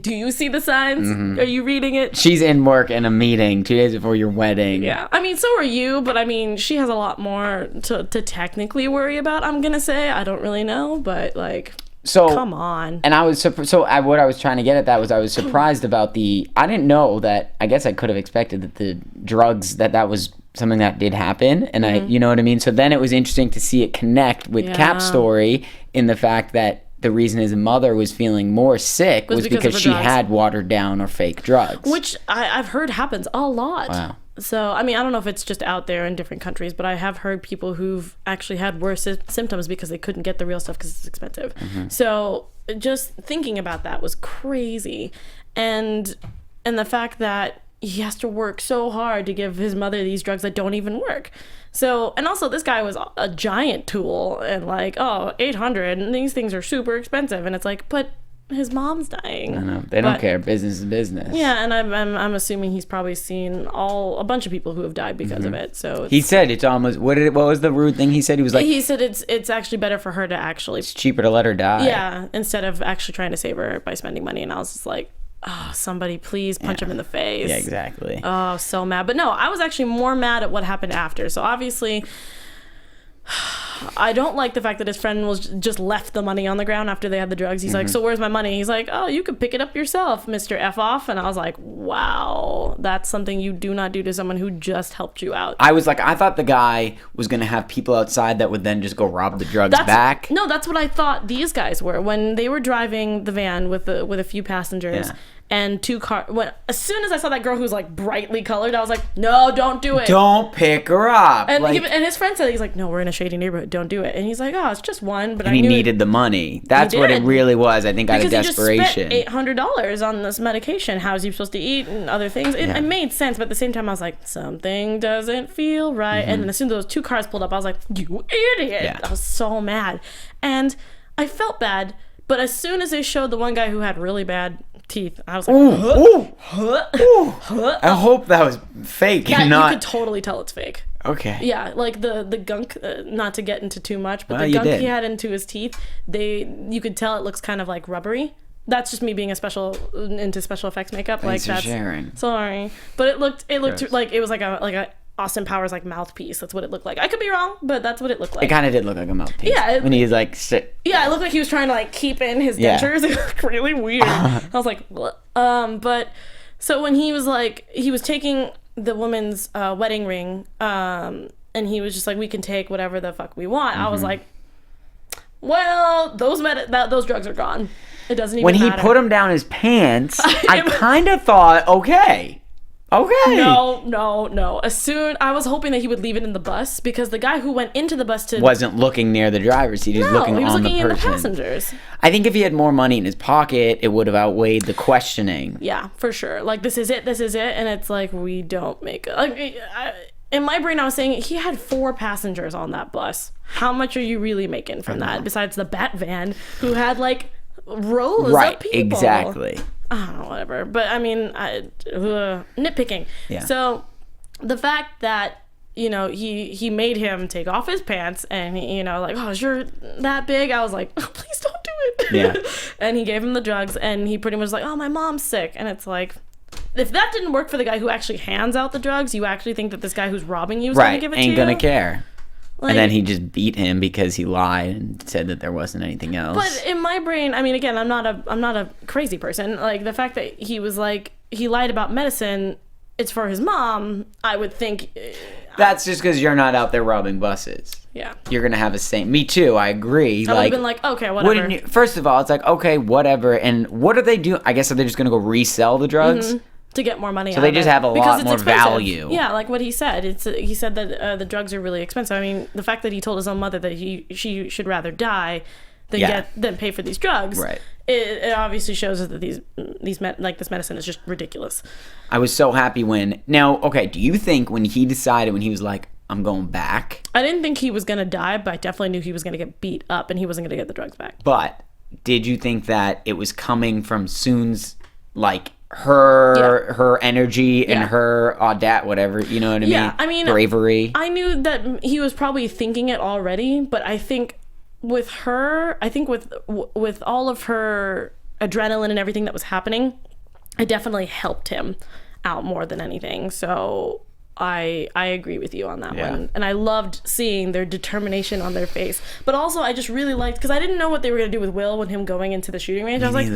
do you see the signs? Are you reading it?
She's in work in a meeting 2 days before your wedding.
Yeah. I mean, so are you, but I mean, she has a lot more to technically worry about, I'm going to say. I don't really know, but like... So come on.
And I was what I was trying to get at that was I was surprised about I didn't know that. I guess I could have expected that the drugs that was something that did happen, and you know what I mean. So then it was interesting to see it connect with Cap's story in the fact that the reason his mother was feeling more sick was because she had watered down or fake drugs,
which I've heard happens a lot. Wow. So, I mean, I don't know if it's just out there in different countries, but I have heard people who've actually had worse symptoms because they couldn't get the real stuff because it's expensive. So just thinking about that was crazy. And the fact that he has to work so hard to give his mother these drugs that don't even work. So, and also this guy was a giant tool and like, $800 and these things are super expensive. And it's like, but his mom's dying.
I know. They don't care. Business is business.
Yeah, and I'm assuming he's probably seen a bunch of people who have died because of it. So
he said it's almost what was the rude thing he said? He was like,
he said it's actually better for her to actually.
It's cheaper to let her die.
Yeah, instead of actually trying to save her by spending money. And I was just like, oh, somebody please punch him in the face.
Yeah, exactly.
Oh, so mad. But no, I was actually more mad at what happened after. So obviously, I don't like the fact that his friend was just left the money on the ground after they had the drugs. He's like, so where's my money? He's like, oh, you could pick it up yourself, Mr. F off. And I was like, wow, that's something you do not do to someone who just helped you out.
I was like, I thought the guy was going to have people outside that would then just go rob the drugs back.
No, that's what I thought these guys were. When they were driving the van with a few passengers and two cars. As soon as I saw that girl who was like brightly colored, I was like, no, don't do it.
Don't pick her up.
And, and his friend said, he's like, no, we're in a shady neighborhood. Don't do it. And he's like, oh, it's just one. But
and he needed the money. That's what it really was. I think out of desperation.
Because he just spent $800 on this medication. How is he supposed to eat and other things? It made sense. But at the same time, I was like, something doesn't feel right. And then as soon as those two cars pulled up, I was like, you idiot. Yeah. I was so mad. And I felt bad. But as soon as they showed the one guy who had really bad teeth, I was like,
I hope that was fake.
Yeah,
not...
you could totally tell it's fake.
Okay.
Yeah, like the gunk, not to get into too much, but the gunk he had into his teeth, you could tell it looks kind of like rubbery. That's just me being into special effects makeup.
Thanks
like
for sharing.
Sorry, but it looked like it was like a Austin Powers like mouthpiece. That's what it looked like. I could be wrong, but that's what it looked like.
It kind of did look like a mouthpiece.
Yeah.
When he's like,
yeah, it looked like he was trying to like keep in his dentures. It looked really weird. I was like, what? But so when he was taking the woman's wedding ring, and he was just like, we can take whatever the fuck we want. I was like, well, those drugs are gone. It doesn't even matter.
When he put him down his pants, I kind of thought, okay. No.
As soon, I was hoping that he would leave it in the bus, because the guy who went into the bus
wasn't looking near the driver's seat. He was looking on the person.
In the passengers.
I think if he had more money in his pocket, it would have outweighed the questioning.
Yeah, for sure. Like, this is it. And it's like, we don't make it. In my brain, I was saying he had 4 passengers on that bus. How much are you really making from that? Besides the Bat van, who had like rows of people.
Exactly.
I don't know, whatever. But I mean, nitpicking. Yeah. So the fact that, he made him take off his pants and, like, oh, you're that big. I was like, oh, please don't do it. Yeah. And he gave him the drugs, and he pretty much was like, oh, my mom's sick. And it's like, if that didn't work for the guy who actually hands out the drugs, you actually think that this guy who's robbing you is going to give it to you?
Ain't going to care. Like, and then he just beat him because he lied and said that there wasn't anything else.
But in my brain, I mean, again, I'm not a crazy person. Like, the fact that he was like, he lied about medicine, it's for his mom, I would think.
That's just because you're not out there robbing buses.
Yeah.
You're going to have a same. Me too, I agree.
I would have been like, okay, whatever.
First of all, it's like, okay, whatever. And what are they doing? I guess are they just going to go resell the drugs?
Mm-hmm. To get more money out
of it. So they just have a lot more value.
Yeah, like what he said. He said that the drugs are really expensive. I mean, the fact that he told his own mother that she should rather die than pay for these drugs.
Right.
It obviously shows us that this medicine is just ridiculous.
I was so happy when. Now, okay, do you think when he decided, when he was like, I'm going back?
I didn't think he was going to die, but I definitely knew he was going to get beat up and he wasn't going to get the drugs back.
But did you think that it was coming from Soon's, like, her energy and her whatever, you know what I mean?
Yeah, I mean,
bravery.
I knew that he was probably thinking it already, but I think with her, with all of her adrenaline and everything that was happening, it definitely helped him out more than anything. So I agree with you on that one. And I loved seeing their determination on their face. But also, I just really liked, because I didn't know what they were going to do with Will when him going into the shooting range. I was like,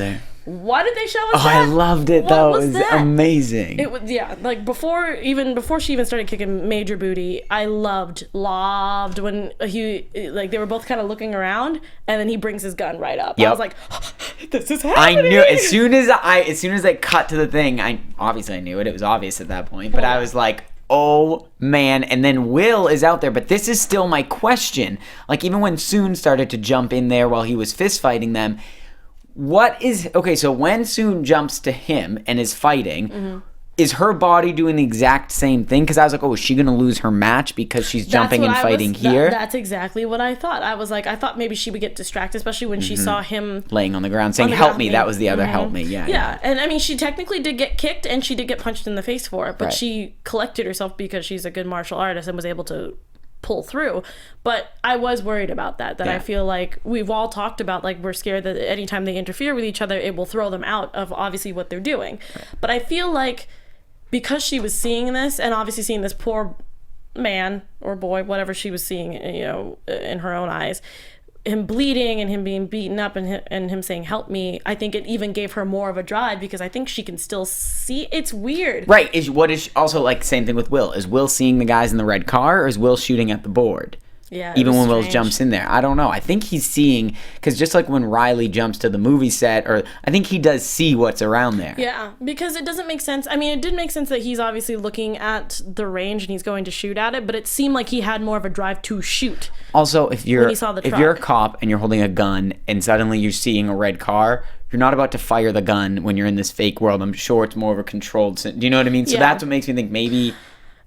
why did they show us that?
I loved it, though. It was amazing.
It was, like before she even started kicking major booty, I loved when they were both kind of looking around, and then he brings his gun right up. Yep. I was like, this is happening.
I knew, as soon as they cut to the thing, I knew it. It was obvious at that point, but I was like, oh man. And then Will is out there, but this is still my question. Like, even when Soon started to jump in there while he was fist fighting them, so when Soon jumps to him and is fighting, is her body doing the exact same thing? Because I was like, oh, is she going to lose her match because she's jumping and fighting here?
That's exactly what I thought. I was like, I thought maybe she would get distracted, especially when she saw him
laying on the ground saying, help me. That was the other help me.
Yeah. And I mean, she technically did get kicked and she did get punched in the face for it, but she collected herself because she's a good martial artist and was able to pull through. But I was worried about that I feel like we've all talked about, like, we're scared that anytime they interfere with each other, it will throw them out of obviously what they're doing. But I feel like because she was seeing this and obviously seeing this poor man or boy, whatever she was seeing, in her own eyes, him bleeding and him being beaten up and him saying, help me, I think it even gave her more of a drive because I think she can still see. It's weird.
Right. Is also, like, same thing with Will. Is Will seeing the guys in the red car or is Will shooting at the board?
Yeah,
even when Will jumps in there. I don't know. I think he's seeing, because just like when Riley jumps to the movie set, or I think he does see what's around there.
Yeah, because it doesn't make sense. I mean, it did make sense that he's obviously looking at the range and he's going to shoot at it, but it seemed like he had more of a drive to shoot.
Also, if you're a cop and you're holding a gun and suddenly you're seeing a red car, you're not about to fire the gun when you're in this fake world. I'm sure it's more of a controlled. Do you know what I mean? So that's what makes me think maybe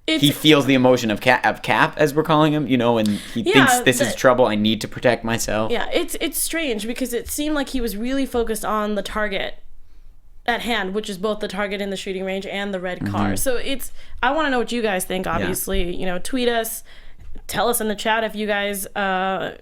he feels the emotion of Cap, as we're calling him, and he thinks this is trouble. I need to protect myself.
Yeah, it's strange because it seemed like he was really focused on the target at hand, which is both the target in the shooting range and the red car. So I want to know what you guys think, obviously. Tweet us. Tell us in the chat if you guys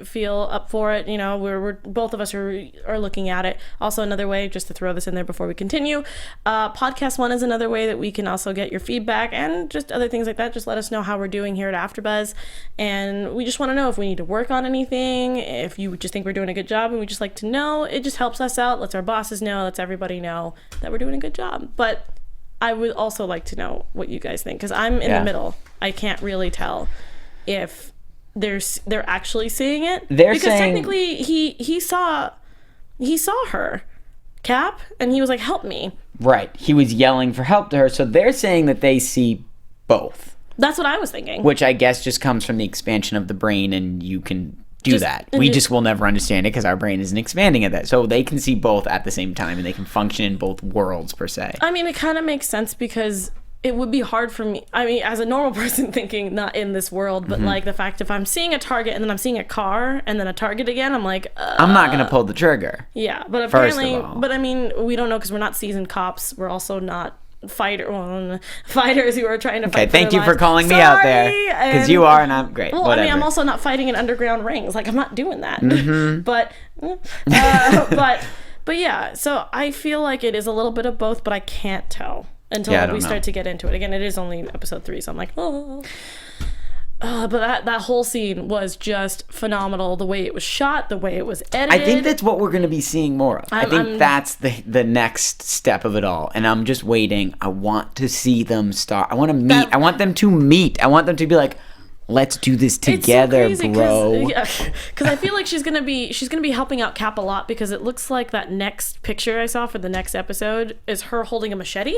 feel up for it. We're both of us are looking at it. Also, another way, just to throw this in there before we continue, podcast one is another way that we can also get your feedback and just other things like that. Just let us know how we're doing here at AfterBuzz, and we just want to know if we need to work on anything, if you just think we're doing a good job, and we just like to know. It just helps us out, lets our bosses know, lets everybody know that we're doing a good job. But I would also like to know what you guys think, because I'm in the middle. I can't really tell if they're actually seeing it, because technically he saw her, Cap, and he was like, help me.
Right, he was yelling for help to her, so they're saying that they see both.
That's what I was thinking,
which I guess just comes from the expansion of the brain, and you can do that. We just will never understand it because our brain isn't expanding at that, so they can see both at the same time and they can function in both worlds per se.
I mean, it kind of makes sense because it would be hard for me, I mean, as a normal person thinking, not in this world, but like the fact if I'm seeing a target and then I'm seeing a car and then a target again, I'm like,
I'm not going to pull the trigger.
Yeah, but apparently, but I mean, we don't know because we're not seasoned cops. We're also not fighters who are trying to fight.
Okay, thank you for calling me out there, because you are, and I'm great.
Well,
whatever.
I mean, I'm also not fighting in underground rings. Like, I'm not doing that. But yeah, so I feel like it is a little bit of both, but I can't tell until we start to get into it. Again, it is only episode 3, so I'm like, but that whole scene was just phenomenal. The way it was shot, the way it was edited.
I think that's what we're going to be seeing more of. I think that's the next step of it all. And I'm just waiting. I want to see them start. I want to meet. I want them to meet. I want them to be like, let's do this together, bro.
Because I feel like she's gonna be helping out Cap a lot, because it looks like that next picture I saw for the next episode is her holding a machete.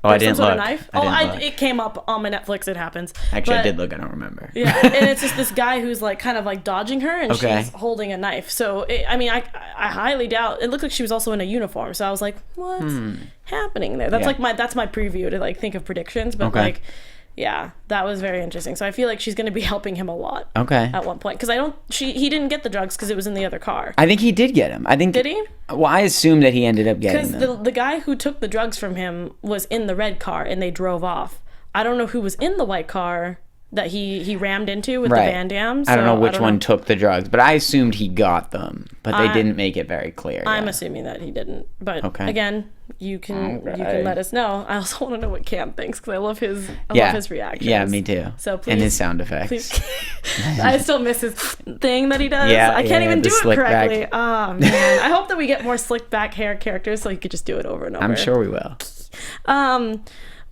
Oh, I didn't look.
Knife. It came up on my Netflix. It happens.
Actually, I did look. I don't remember.
Yeah, and it's just this guy who's like kind of like dodging her, and she's holding a knife. So I highly doubt. It looked like she was also in a uniform. So I was like, what's happening there? That's that's my preview to like think of predictions. But like, yeah, that was very interesting. So I feel like she's going to be helping him a lot. At one point, because he didn't get the drugs because it was in the other car.
I think he did get him. Did he? Well, I assume that he ended up getting them.
Because the guy who took the drugs from him was in the red car and they drove off. I don't know who was in the white car that he rammed into with the Van Dam. So
I don't know which one took the drugs, but I assumed he got them, but they didn't make it very clear.
I'm assuming that he didn't, but again, you can let us know. I also want to know what Cam thinks, because I love his reactions.
Yeah, me too.
So please,
and his sound effects.
I still miss his thing that he does. I can't even do it correctly. Oh man, I hope that we get more slick back hair characters so he could just do it over and over.
I'm sure we will.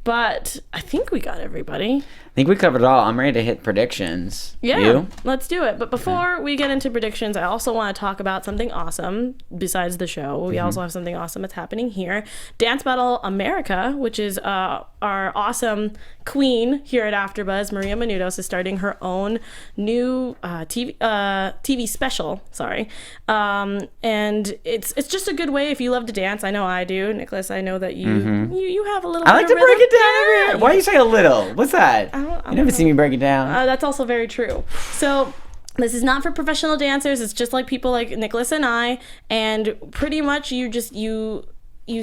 But I think we got everybody.
I think we covered it all. I'm ready to hit predictions.
Yeah,
you?
Let's do it. But before we get into predictions, I also want to talk about something awesome besides the show. We also have something awesome that's happening here. Dance Battle America, which is our awesome queen here at AfterBuzz, Maria Menounos, is starting her own new TV special. And it's just a good way if you love to dance. I know I do. Nicholas, I know that you have a little bit
I like to break it it down over here. Why are you saying a little? What's that? You never see me break it down.
That's also very true. So this is not for professional dancers. It's just like people like Nicholas and I. And pretty much you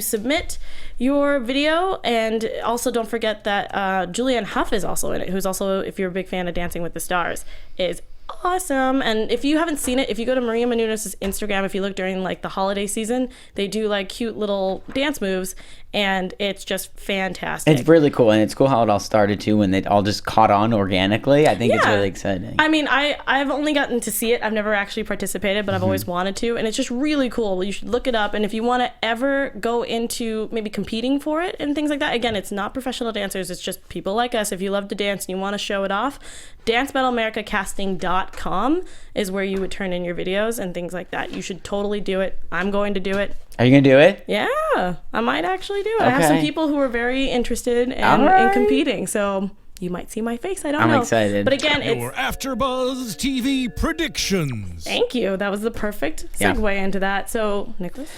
submit your video, and also don't forget that Julianne Hough is also in it, who's also, if you're a big fan of Dancing with the Stars, is awesome. And if you haven't seen it, if you go to Maria Menounos' Instagram, if you look during like the holiday season, they do like cute little dance moves, and it's just fantastic.
It's really cool, and it's cool how it all started too, when it all just caught on organically. I think it's really exciting.
I mean, I've only gotten to see it. I've never actually participated, but I've always wanted to, and it's just really cool. You should look it up, and if you want to ever go into maybe competing for it and things like that, again, it's not professional dancers. It's just people like us. If you love to dance and you want to show it off, dancebattleamericacasting.com is where you would turn in your videos and things like that. You should totally do it. I'm going to do it.
Are you going to do it?
Yeah, I might actually do it. Okay. I have some people who are very interested in competing, so you might see my face. I don't know.
I'm excited.
But again,
your AfterBuzz TV predictions.
Thank you. That was the perfect segue into that. So, Nicholas?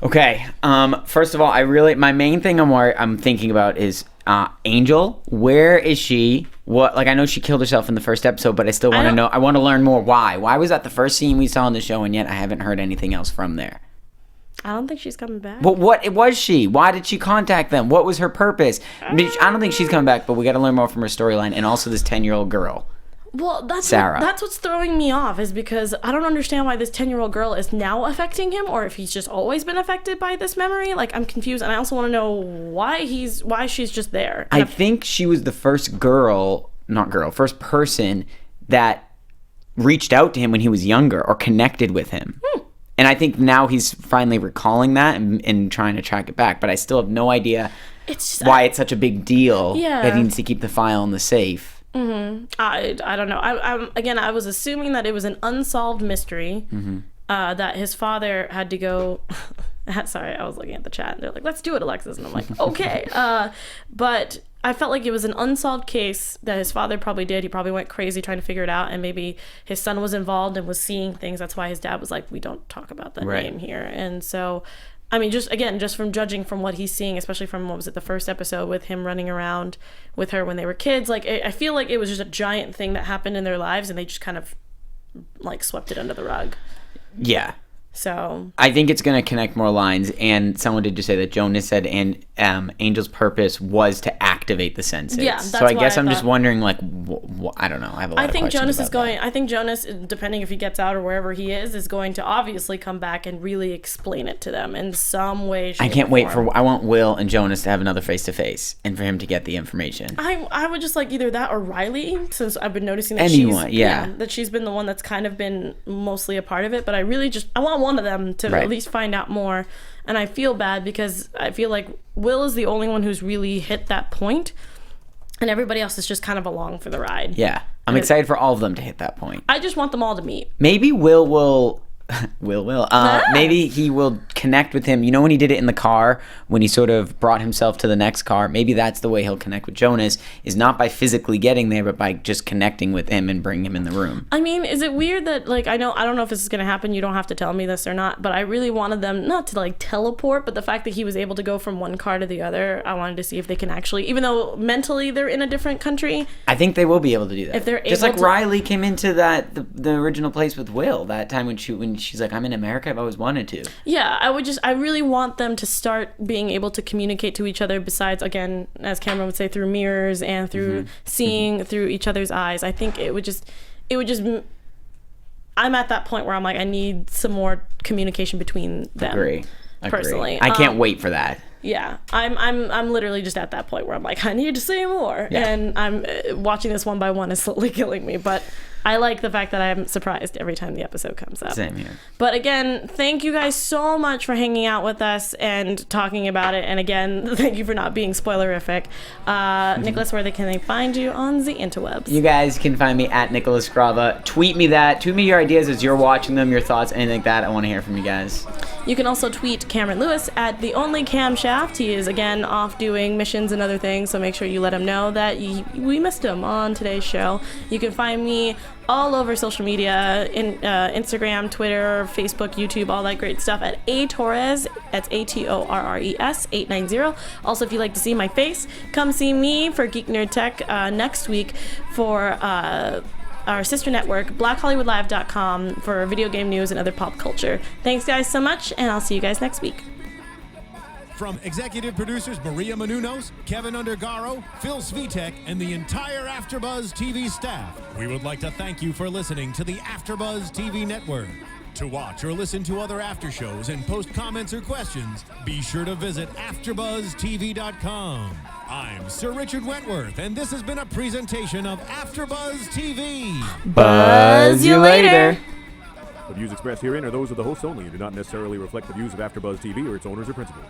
Okay. First of all, my main thing I'm thinking about is Angel. Where is she? What? Like, I know she killed herself in the first episode, but I still want to know. I want to learn more. Why? Why was that the first scene we saw in the show, and yet I haven't heard anything else from there?
I don't think she's coming back.
But what was she? Why did she contact them? What was her purpose? I don't think she's coming back, but we got to learn more from her storyline, and also this 10-year-old girl.
Well, that's
Sarah.
That's what's throwing me off, is because I don't understand why this 10-year-old girl is now affecting him, or if he's just always been affected by this memory. Like, I'm confused, and I also want to know why she's just there.
I think she was the first first person that reached out to him when he was younger or connected with him. And I think now he's finally recalling that and trying to track it back. But I still have no idea why it's such a big deal that he needs to keep the file in the safe.
Mm-hmm. I don't know. I was assuming that it was an unsolved mystery, that his father had to go... Sorry, I was looking at the chat, and they're like, let's do it, Alexis. And I'm like, okay. But I felt like it was an unsolved case that his father probably did. He probably went crazy trying to figure it out, and maybe his son was involved and was seeing things. That's why his dad was like, we don't talk about that name here. And so, I mean, just from judging from what he's seeing, especially from, the first episode with him running around with her when they were kids, like, I feel like it was just a giant thing that happened in their lives, and they just kind of, like, swept it under the rug.
Yeah.
So
I think it's going to connect more lines, and someone did just say that Jonas said, and Angel's purpose was to activate the sensate.
Yeah, that's
so I guess
I
I'm
thought.
just wondering, like, I don't know. I have a lot of questions
Jonas
about that.
I think Jonas, depending if he gets out or wherever he is going to obviously come back and really explain it to them in some way.
I can't wait I want Will and Jonas to have another face-to-face and for him to get the information.
I would just like either that or Riley, since I've been noticing that that she's been the one that's kind of been mostly a part of it. But I really I want one of them to at least find out more. And I feel bad because I feel like Will is the only one who's really hit that point, and everybody else is just kind of along for the ride.
Yeah, I'm excited for all of them to hit that point.
I just want them all to meet.
Maybe maybe he will connect with him. You know, when he did it in the car, when he sort of brought himself to the next car, maybe that's the way he'll connect with Jonas, is not by physically getting there, but by just connecting with him and bringing him in the room.
I mean, is it weird that, like, I don't know if this is going to happen. You don't have to tell me this or not, but I really wanted them not to, like, teleport, but the fact that he was able to go from one car to the other, I wanted to see if they can actually, even though mentally they're in a different country.
I think they will be able to do that.
If they're
just
able
like
to...
Riley came into the original place with Will that time when she's like, I'm in America, I've always wanted to.
Yeah, I really want them to start being able to communicate to each other, besides, again, as Cameron would say, through mirrors and through seeing through each other's eyes. I think it would just I'm at that point where I'm like, I need some more communication between them.
Agree.
Personally.
I can't wait for that.
Yeah, I'm literally just at that point where I'm like, I need to see more. Yeah. And I'm watching this one by one is slowly killing me, but I like the fact that I'm surprised every time the episode comes up.
Same here.
But again, thank you guys so much for hanging out with us and talking about it. And again, thank you for not being spoilerific. Nicholas, where can they find you on the interwebs?
You guys can find me at Nicholas Grava. Tweet me your ideas as you're watching them, your thoughts, anything like that. I want to hear from you guys.
You can also tweet Cameron Lewis at the only Cam Shaft. He is again off doing missions and other things, so make sure you let him know that we missed him on today's show. You can find me all over social media, in Instagram, Twitter, Facebook, YouTube, all that great stuff at Torres. That's ATORRES 890. Also, if you'd like to see my face, come see me for Geek Nerd Tech next week for our sister network, BlackHollywoodLive.com, for video game news and other pop culture. Thanks, guys, so much, and I'll see you guys next week.
From executive producers Maria Menounos, Kevin Undergaro, Phil Svitek, and the entire AfterBuzz TV staff, we would like to thank you for listening to the AfterBuzz TV network. To watch or listen to other after shows and post comments or questions, be sure to visit AfterBuzzTV.com. I'm Sir Richard Wentworth, and this has been a presentation of AfterBuzz TV.
Buzz you later.
The views expressed herein are those of the hosts only and do not necessarily reflect the views of AfterBuzz TV or its owners or principals.